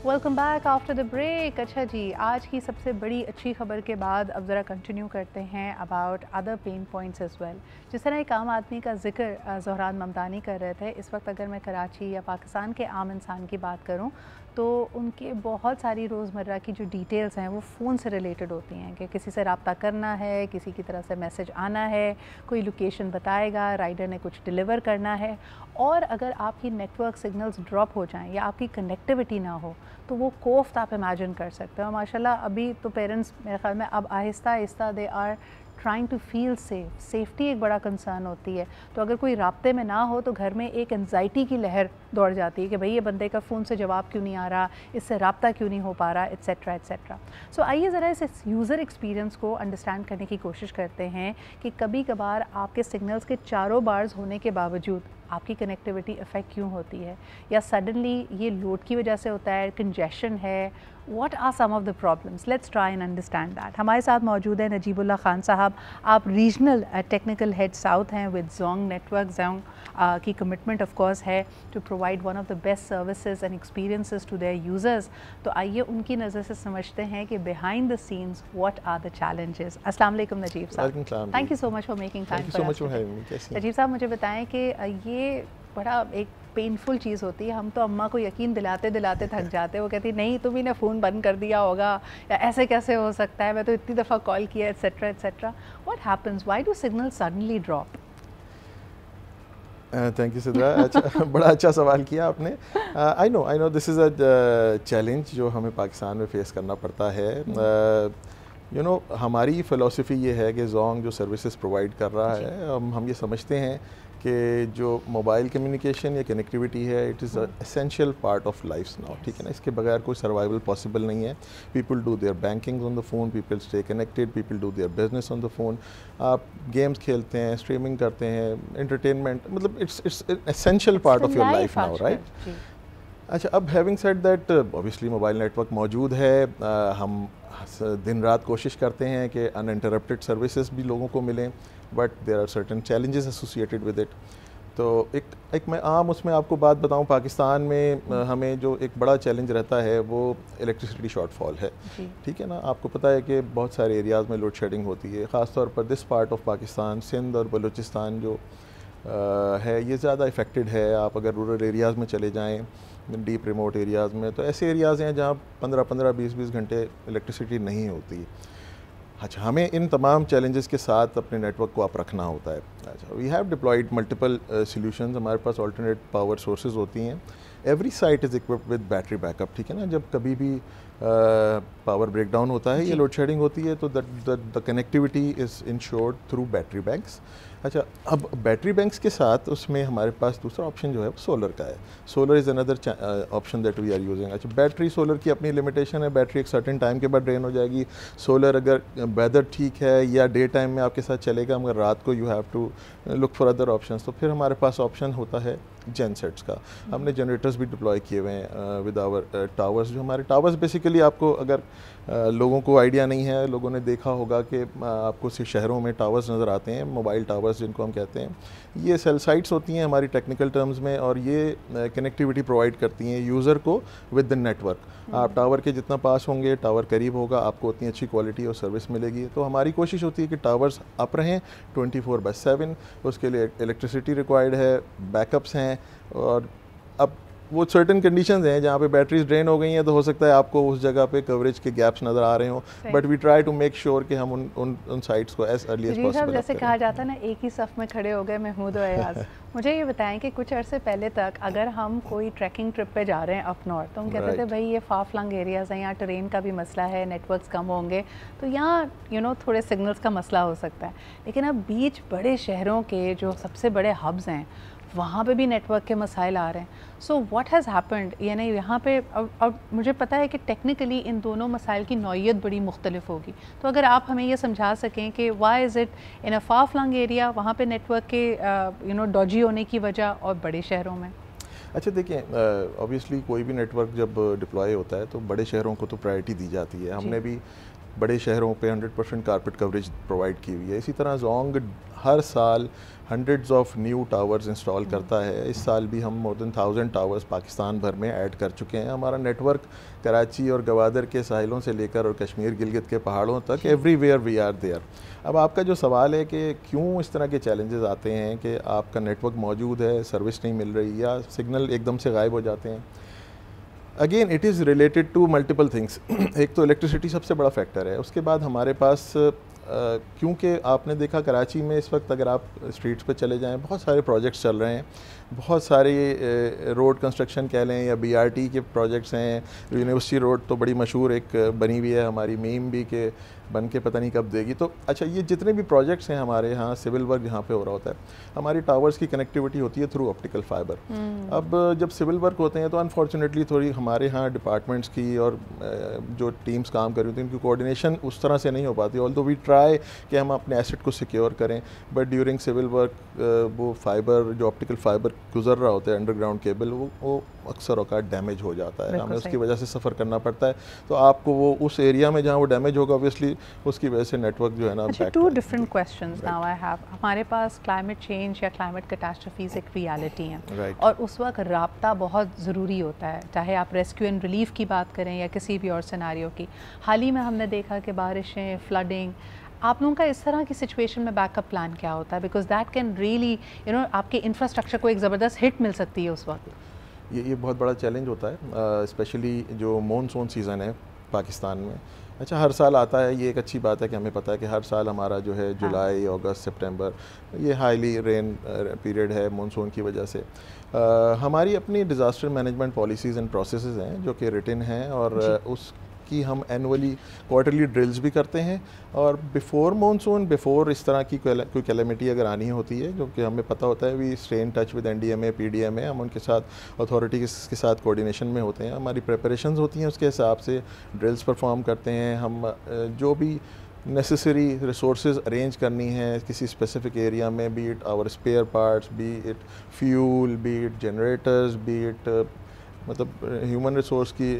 Welcome back after the break. अच्छा जी, आज की सबसे बड़ी अच्छी खबर के बाद अब ज़रा कंटिन्यू करते हैं about other pen points as well. जिस तरह एक आम आदमी का जिक्र ज़ोहरान ममदानी कर रहे थे, इस वक्त अगर मैं कराची या पाकिस्तान के आम इंसान की बात करूं तो उनके बहुत सारी रोज़मर्रा की जो डिटेल्स हैं वो फ़ोन से रिलेटेड होती हैं कि किसी से रब्ता करना है, किसी की तरफ से मैसेज आना है, कोई लोकेशन बताएगा, राइडर ने कुछ डिलीवर करना है। और अगर आपकी नेटवर्क सिग्नल्स ड्रॉप हो जाएं या आपकी कनेक्टिविटी ना हो तो वो कोफ्त आप इमेजिन कर सकते हो। माशाल्लाह अभी तो पेरेंट्स मेरे ख्याल में अब आहिस्ता आहिस्ता they are trying to feel safe. Safety एक बड़ा कंसर्न होती है, तो अगर कोई राब्ते में ना हो तो घर में एक एंजाइटी की लहर दौड़ जाती है कि भाई ये बंदे का फ़ोन से जवाब क्यों नहीं आ रहा, इससे राब्ता क्यों नहीं हो पा रहा, एट्सेट्रा एट्सेट्रा। सो आइए ज़रा इस यूज़र एक्सपीरियंस को अंडरस्टैंड करने की कोशिश करते हैं कि कभी कभार आपके सिग्नल्स के चारों बार्स होने के बावजूद आपकी कनेक्टिविटी इफ़ेक्ट क्यों होती है, या सडनली ये लोड की वजह से होता है, कंजेशन है। What are some of the problems? Let's try and understand that. हमारे साथ मौजूद है नजीबुल्ला खान साहब। आप रीजनल टेक्निकल हेड साउथ हैं विद जोंग नेटवर्क। जोंग की कमिटमेंट ऑफ कोर्स है to provide one of the best services and experiences to their users. तो आइए उनकी नज़र से समझते हैं कि behind the scenes what are the challenges. अस्सलाम वालेकुम नजीब साहब। Thank you so much for making time for us. Najib साहब, मुझे बताएं कि ये बड़ा एक पेनफुल चीज़ होती है। हम तो अम्मा को यकीन दिलाते दिलाते थक जाते हैं। वो कहती नहीं तुम ही ने फ़ोन बंद कर दिया होगा, या ऐसे कैसे हो सकता है, मैं तो इतनी दफ़ा कॉल किया, etcetera etcetera. What happens, why do signal suddenly drop? Thank you Sidra. अच्छा, बड़ा अच्छा सवाल किया आपने। I know this is a challenge जो हमें पाकिस्तान में फ़ेस करना पड़ता है। हमारी फ़िलासफ़ी ये है कि जोंग जो सर्विसेज प्रोवाइड कर रहा है, हम ये समझते हैं कि जो मोबाइल कम्युनिकेशन या कनेक्टिविटी है, it is essential part of life now. ठीक है ना, इसके बगैर कोई सर्वाइवल पॉसिबल नहीं है। People do their banking on the phone, people stay connected, people do their business on the phone. आप गेम्स खेलते हैं, स्ट्रीमिंग करते हैं, एंटरटेनमेंट, मतलब it's essential part of your life now, right. अच्छा, अब having said that, obviously mobile network मौजूद है। हम दिन रात कोशिश करते हैं कि अनइंटरप्टेड सर्विसेज भी लोगों को मिलें, but there are certain challenges associated with it. तो एक मैं आम उसमें आपको बात बताऊं, पाकिस्तान में हमें जो एक बड़ा चैलेंज रहता है वो इलेक्ट्रिसिटी शॉर्टफॉल है। ठीक है ना, आपको पता है कि बहुत सारे एरियाज़ में लोड शेडिंग होती है, ख़ास तौर पर this part of Pakistan, Sindh और बलूचिस्तान जो है ये ज़्यादा इफ़ेक्टेड है। आप अगर रूरल एरियाज़ में चले जाएँ, डीप रिमोट एरियाज़ में, तो ऐसे एरियाज़ हैं जहाँ 15-15, 20-20 घंटे इलेक्ट्रिसिटी नहीं होती। अच्छा, हमें इन तमाम चैलेंजेस के साथ अपने नेटवर्क को आप रखना होता है। अच्छा, we have deployed multiple solutions. हमारे पास अल्टरनेट पावर सोर्सेज होती हैं। Every site is equipped with battery backup. ठीक है ना, जब कभी भी पावर ब्रेक डाउन होता है या लोड शेडिंग होती है तो the connectivity is insured through battery banks. अच्छा, अब बैटरी बैंक्स के साथ उसमें हमारे पास दूसरा ऑप्शन जो है वो सोलर का है। Solar is another option that we are using. अच्छा, बैटरी सोलर की अपनी लिमिटेशन है, बैटरी एक सर्टेन टाइम के बाद ड्रेन हो जाएगी। सोलर अगर वेदर ठीक है या डे टाइम में आपके साथ चलेगा, मगर रात को you have to look for other options. तो फिर हमारे पास ऑप्शन होता है जेनसेट्स का। हमने जनरेटर्स भी डिप्लॉय किए हुए हैं विद आवर टावर्स। जो हमारे टावर्स बेसिकली, आपको अगर लोगों को आइडिया नहीं है, लोगों ने देखा होगा कि आपको शहरों में टावर्स नज़र आते हैं, मोबाइल टावर्स जिनको हम कहते हैं। ये सेल साइट्स होती हैं हमारी टेक्निकल टर्म्स में, और ये कनेक्टिविटी प्रोवाइड करती हैं यूज़र को विद द नेटवर्क। आप टावर के जितना पास होंगे, टावर करीब होगा, आपको उतनी अच्छी क्वालिटी और सर्विस मिलेगी। तो हमारी कोशिश होती है कि टावर्स अप रहें 24/7। उसके लिए इलेक्ट्रिसिटी रिक्वायर्ड है, बैकअप्स हैं, और अब वो सर्टेन कंडीशंस हैं जहाँ पे बैटरीज ड्रेन हो गई हैं, तो हो सकता है आपको उस जगह पे कवरेज के गैप्स नज़र आ रहे हों, but we try to make sure कि हम उन साइट्स को एज अर्ली एज पॉसिबल। जैसे कहा जाता है ना, एक ही सफ़ में खड़े हो गए महमूद और अयाज। मुझे ये बताएं कि कुछ अर्से पहले तक अगर हम कोई ट्रैकिंग ट्रिप पे जा रहे हैं अप नॉर्थ, तो हम कहते थे भाई ये फार फ्लंग एरियाज़ हैं, यहाँ ट्रेन का भी मसला है, नेटवर्क्स कम होंगे, तो यहाँ थोड़े सिग्नल्स का मसला हो सकता है। लेकिन अब बीच बड़े शहरों के जो सबसे बड़े हब्स हैं, वहाँ पे भी नेटवर्क के मसाइल आ रहे हैं। सो व्हाट हैज़ हैपेंड, यानी यहाँ पे अब मुझे पता है कि टेक्निकली इन दोनों मसाइल की नौइयत बड़ी मुख्तलिफ होगी, तो अगर आप हमें ये समझा सकें कि why is it in a far flung area वहाँ पे नेटवर्क के डॉजी होने की वजह, और बड़े शहरों में। अच्छा, देखिए, ऑब्वियसली कोई भी नेटवर्क जब डिप्लॉय होता है तो बड़े शहरों को तो प्रायोरिटी दी जाती है। हमने भी बड़े शहरों पे 100% कारपेट कवरेज प्रोवाइड की हुई है। इसी तरह जोंग हर साल hundreds of new towers install करता है। इस साल भी हम मोर देन 1000 टावर्स पाकिस्तान भर में ऐड कर चुके हैं। हमारा नेटवर्क कराची और गवादर के साहिलों से लेकर और कश्मीर गिलगित के पहाड़ों तक एवरीवेयर वी आर देयर। अब आपका जो सवाल है कि क्यों इस तरह के चैलेंजेस आते हैं कि आपका नेटवर्क मौजूद है, सर्विस नहीं मिल रही या सिग्नल एकदम से गायब हो जाते हैं, again it is related to multiple things. एक तो इलेक्ट्रिसिटी सबसे बड़ा फैक्टर है, उसके बाद हमारे पास क्योंकि आपने देखा कराची में इस वक्त अगर आप स्ट्रीट्स पे चले जाएं बहुत सारे प्रोजेक्ट्स चल रहे हैं, बहुत सारे रोड कंस्ट्रक्शन कह लें या बीआरटी के प्रोजेक्ट्स हैं। यूनिवर्सिटी रोड तो बड़ी मशहूर एक बनी हुई है हमारी मीम भी के बन के पता नहीं कब देगी। तो अच्छा ये जितने भी प्रोजेक्ट्स हैं हमारे यहाँ सिविल वर्क जहाँ पे हो रहा होता है, हमारी टावर्स की कनेक्टिविटी होती है थ्रू ऑप्टिकल फाइबर। अब जब सिविल वर्क होते हैं तो अनफॉर्चुनेटली थोड़ी हमारे यहाँ डिपार्टमेंट्स की और जो टीम्स काम कर रही होती हैं उनकी कोऑर्डिनेशन उस तरह से नहीं हो पाती। ऑल्दो वी ट्राई कि हम अपने एसेट को सिक्योर करें, बट ड्यूरिंग सिविल वर्क वो फाइबर जो ऑप्टिकल फाइबर गुजर रहा होता है अंडरग्राउंड केबल वो अक्सर औकात डैमेज हो जाता है, हमें उसकी वजह से सफ़र करना पड़ता है। तो आपको वो उस एरिया में जहाँ वो डैमेज होगा ऑब्वियसली उसकी वजह से नेटवर्क जो है ना। अच्छा, two different questions now I have. हमारे पास क्लाइमेट चेंज या क्लाइमेट कैटास्ट्रफीज एक रियलिटी है और उस वक्त राब्ता बहुत ज़रूरी होता है, चाहे आप रेस्क्यू एंड रिलीफ की बात करें या किसी भी और सिनारियो की। हाल ही में हमने देखा कि बारिशें, फ्लडिंग, आप लोगों का इस तरह की सिचुएशन में बैकअप प्लान क्या होता है? बिकॉज दैट कैन रियली आपके इंफ्रास्ट्रक्चर को एक ज़बरदस्त हिट मिल सकती है उस वक्त। ये बहुत बड़ा चैलेंज होता है, स्पेशली जो मानसून सीज़न है पाकिस्तान में। अच्छा हर साल आता है, ये एक अच्छी बात है कि हमें पता है कि हर साल हमारा जो है जुलाई, अगस्त, सितंबर ये हाईली रेन पीरियड है मानसून की वजह से। हमारी अपनी disaster management policies and processes हैं जो कि रिटन हैं और उसकी हम एनुअली क्वार्टरली ड्रिल्स भी करते हैं। और बिफ़ोर मानसून, बिफ़ोर इस तरह की कोई कैलेमिटी अगर आनी होती है, क्योंकि हमें पता होता है we stay in touch with NDMA, PDMA, हम उनके साथ अथॉरिटी के साथ कोऑर्डिनेशन में होते हैं। हमारी प्रिपरेशंस होती हैं, उसके हिसाब से ड्रिल्स परफॉर्म करते हैं। हम जो भी नेसेसरी रिसोर्सेज अरेंज करनी है किसी स्पेसिफिक एरिया में, be it our spare parts, be it fuel, be it generators, be it मतलब ह्यूमन रिसोर्स की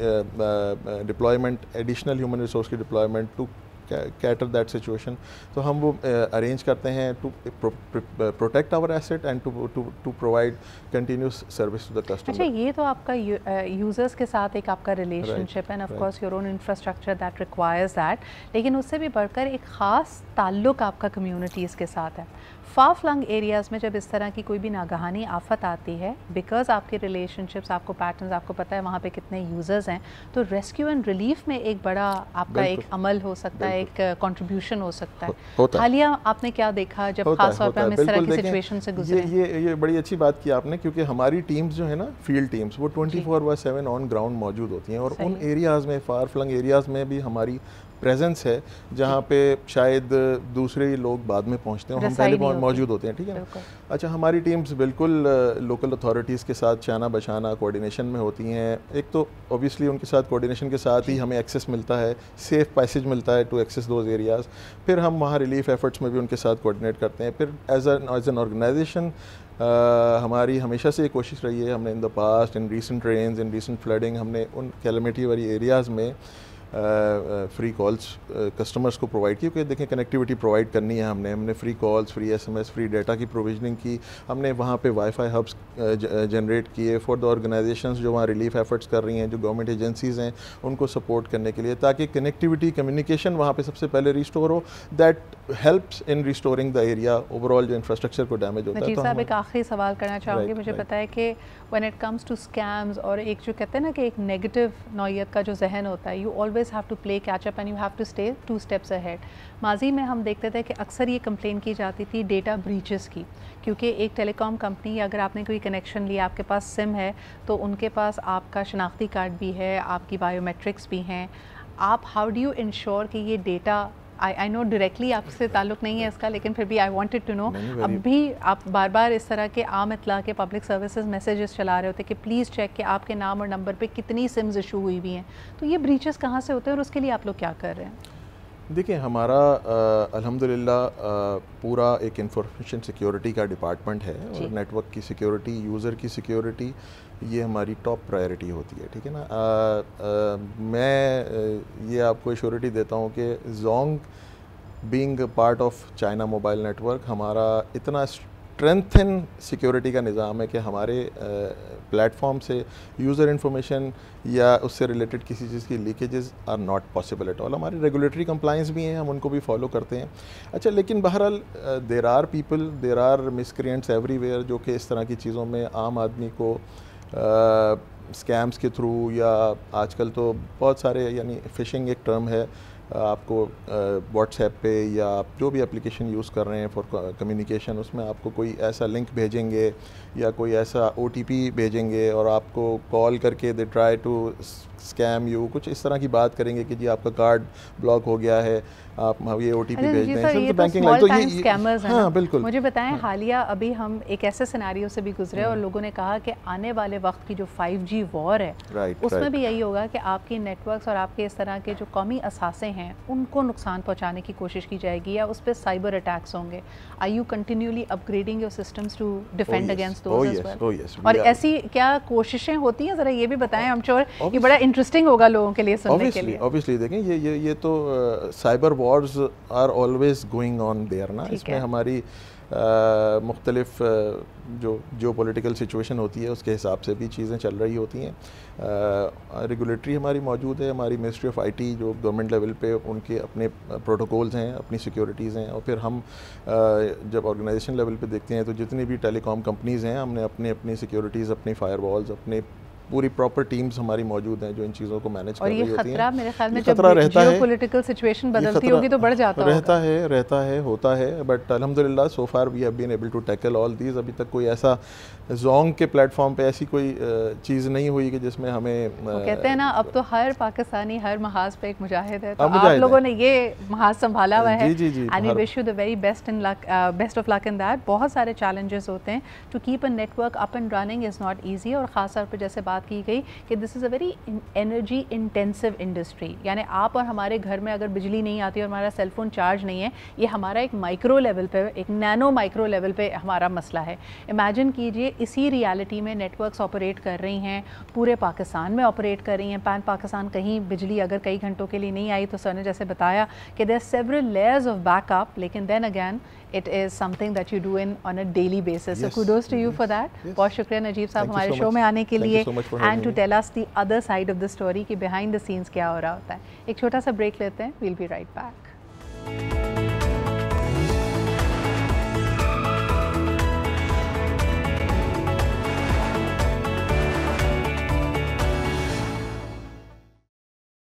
डिप्लॉयमेंट, एडिशनल ह्यूमन रिसोर्स की deployment to cater that situation, तो हम वो अरेंज करते हैं to protect our asset and to provide continuous service to the customer. अच्छा, ये तो आपका यूज़र्स के साथ एक आपका रिलेशनशिप है, of course your own infrastructure that requires that, लेकिन उससे भी बढ़कर एक ख़ास ताल्लुक़ आपका कम्युनिटीज़ के साथ है। फार फ्लंग एरियाज़ में जब इस तरह की कोई भी नागहानी आफत आती है, बिकॉज आपके रिलेशनशिप्स, आपको पैटर्न्स, आपको पता है वहाँ पे कितने यूज़र्स हैं, तो रेस्क्यू एंड रिलीफ में एक बड़ा आपका एक अमल हो सकता है, एक कंट्रीब्यूशन हो सकता है। हालिया आपने क्या देखा जब खास तौर पर हम इस तरह की सिचुएशन से गुजरे? ये बड़ी अच्छी बात की आपने, क्योंकि हमारी टीम्स जो है ना, फील्ड टीम्स, वो 24/7 ऑन ग्राउंड मौजूद होती हैं और उन एरियाज़ में, फार फ्लंग एरियाज़ में भी हमारी प्रेजेंस है जहाँ पे शायद दूसरे लोग बाद में पहुँचते हैं और हम पहले मौजूद होते हैं। ठीक है। अच्छा, हमारी टीम्स बिल्कुल लोकल अथॉरिटीज़ के साथ शाना बशाना कोऑर्डिनेशन में होती हैं। एक तो ऑब्वियसली उनके साथ कोऑर्डिनेशन के साथ ही हमें एक्सेस मिलता है, सेफ पैसेज मिलता है टू एक्सेस दोज एरियाज़। फिर हम वहाँ रिलीफ एफर्ट्स में भी उनके साथ कोऑर्डिनेट करते हैं। फिर एज एन ऑर्गेनाइजेशन हमारी हमेशा से ये कोशिश रही है, हमने in the past, in recent rains, in recent flooding, हमने उन कैलेमिटी वाली एरियाज़ में फ्री कॉल्स कस्टमर्स को प्रोवाइड की, क्योंकि देखें कनेक्टिविटी प्रोवाइड करनी है हमने free calls, free SMS, free data की प्रोविजनिंग की। हमने वहाँ पे वाईफाई हब्स जनरेट किए फॉर द ऑर्गेनाइजेशंस जो वहाँ रिलीफ एफर्ट्स कर रही हैं, जो गवर्नमेंट एजेंसीज़ हैं उनको सपोर्ट करने के लिए, ताकि कनेक्टिविटी, कम्युनिकेशन वहाँ पे सबसे पहले रिस्टोर हो। That helps in restoring the area overall जो इंफ्रास्ट्रक्चर को डैमेज होता है। नजीर साहब, एक आखिरी सवाल करना चाहूँगी। मुझे पता है कि when it comes to scams और एक जो कहते हैं ना कि एक नेगेटिव नौयत का जो जहन होता है, you always have to play catch up and you have to stay 2 steps ahead. माजी में हम देखते थे कि अक्सर ये कंप्लेन की जाती थी डेटा ब्रीचेस की, क्योंकि एक टेलीकॉम कंपनी, अगर आपने कोई कनेक्शन लिया, आपके पास सिम है, तो उनके पास आपका शनाख्ती कार्ड भी है, आपकी बायोमेट्रिक्स भी हैं। आप हाउ डू यू इंश्योर कि ये डेटा, आई नो डायरेक्टली आपसे ताल्लुक़ नहीं है इसका, लेकिन फिर भी आई वांटेड टू नो, अब भी आप बार बार इस तरह के आम इतला के पब्लिक सर्विसेज मैसेजेस चला रहे होते कि प्लीज़ चेक कि आपके नाम और नंबर पे कितनी सिम्स इशू हुई हुई हैं, तो ये ब्रीचेस कहाँ से होते हैं और उसके लिए आप लोग क्या कर रहे हैं? देखिए हमारा अल्हम्दुलिल्लाह पूरा एक इंफॉर्मेशन सिक्योरिटी का डिपार्टमेंट है और नेटवर्क की सिक्योरिटी, यूज़र की सिक्योरिटी, ये हमारी टॉप प्रायोरिटी होती है, ठीक है ना। मैं ये आपको एश्योरिटी देता हूँ कि Jong being part of China mobile network हमारा इतना स्ट्रेंथन सिक्योरिटी का निज़ाम है कि हमारे प्लेटफॉर्म से यूज़र इन्फॉर्मेशन या उससे रिलेटेड किसी चीज़ की leakages are not possible at all. हमारी रेगुलेटरी कंप्लाइंस भी हैं, हम उनको भी फॉलो करते हैं। अच्छा, लेकिन बहरहाल there are people, there are miscreants everywhere जो कि इस तरह की चीज़ों में आम आदमी को स्कैम्स के थ्रू या आजकल तो बहुत सारे, यानी फ़िशिंग एक टर्म है, आपको व्हाट्सएप पे या आप जो भी एप्लीकेशन यूज़ कर रहे हैं फॉर कम्युनिकेशन, उसमें आपको कोई ऐसा लिंक भेजेंगे या कोई ऐसा OTP भेजेंगे और आपको कॉल करके they try to scam you, कुछ इस तरह की बात करेंगे कि जी आपका कार्ड ब्लॉक हो गया है, आप ये OTP भेज दें। ये बैंकिंग लाइन, तो ये स्कैमर्स हैं। हाँ बिल्कुल। मुझे बताएं, हालिया अभी हम एक ऐसे सिनेरियो से भी गुजरे और लोगों ने कहा कि आने वाले वक्त की जो 5G वॉर है उसमें भी यही होगा कि आपकी नेटवर्क्स और आपके इस तरह के जो कौमी असासे हैं उनको नुकसान पहुंचाने की कोशिश की जाएगी या उस पर साइबर अटैक्स होंगे। Are you continuously upgrading your systems to defend against those as well? और ऐसी क्या कोशिशें होती हैं, ज़रा ये भी बताएं। आई एम श्योर ये बड़ा इंटरेस्टिंग होगा लोगों के लिए सुनने के लिए। ऑब्वियसली देखें, ये तो cyber wars are always going on there ना। इसमें हमारी मुख्तलिफ जो पॉलिटिकल सिचुएशन होती है उसके हिसाब से भी चीज़ें चल रही होती हैं। रेगुलेटरी हमारी मौजूद है, हमारी मिनिस्ट्री ऑफ IT जो गवर्नमेंट लेवल पे उनके अपने प्रोटोकॉल्स हैं, अपनी सिक्योरिटीज़ हैं। और फिर हम जब ऑर्गेनाइजेशन लेवल पे देखते हैं तो जितनी भी टेलीकॉम कंपनीज़ हैं, हमने अपनी सिक्योरिटीज़, अपनी फायरवॉल्स, अपने पूरी प्रॉपर टीम्स हमारी मौजूद हैं जो इन चीज़ों को मैनेज कर रही होती हैं। और ये खतरा मेरे ख्याल में जब जियोपॉलिटिकल सिचुएशन बदलती होगी तो बढ़ जाता है, होता है। बट अल्हम्दुलिल्लाह so far we have been able to tackle all these. अभी तक कोई ऐसा जोंग के प्लेटफॉर्म पे ऐसी कोई चीज़ नहीं हुई कि जिसमें हमें कहते हैं ना, अब तो हर पाकिस्तानी हर महाज पे एक मुजाहिद है, तो आप लोगों ने ये महाज संभाला हुआ है। And we wish you the very best of luck in that. बहुत सारे चैलेंजेस होते हैं। To keep a network up and running is not easy, और ख़ास तौर पर जैसे बात की गई कि this is a very energy intensive industry. यानी आप और हमारे घर में अगर बिजली नहीं आती और हमारा सेलफोन चार्ज नहीं है, ये हमारा एक माइक्रो लेवल पे, एक नैनो माइक्रो लेवल पे हमारा मसला है। इमेजिन कीजिए इसी रियलिटी में नेटवर्क्स ऑपरेट कर रही हैं, पूरे पाकिस्तान में ऑपरेट कर रही हैं। पैन पाकिस्तान कहीं बिजली अगर कई घंटों के लिए नहीं आई तो सर ने जैसे बताया कि there several layers of backup, लेकिन then again it is something that you do on a daily basis. So kudos to you for that. बहुत शुक्रिया नजीब साहब हमारे शो में आने के लिए and to tell us the other side of the story कि behind the scenes क्या हो रहा होता है। एक छोटा सा ब्रेक लेते हैं, we'll be right back.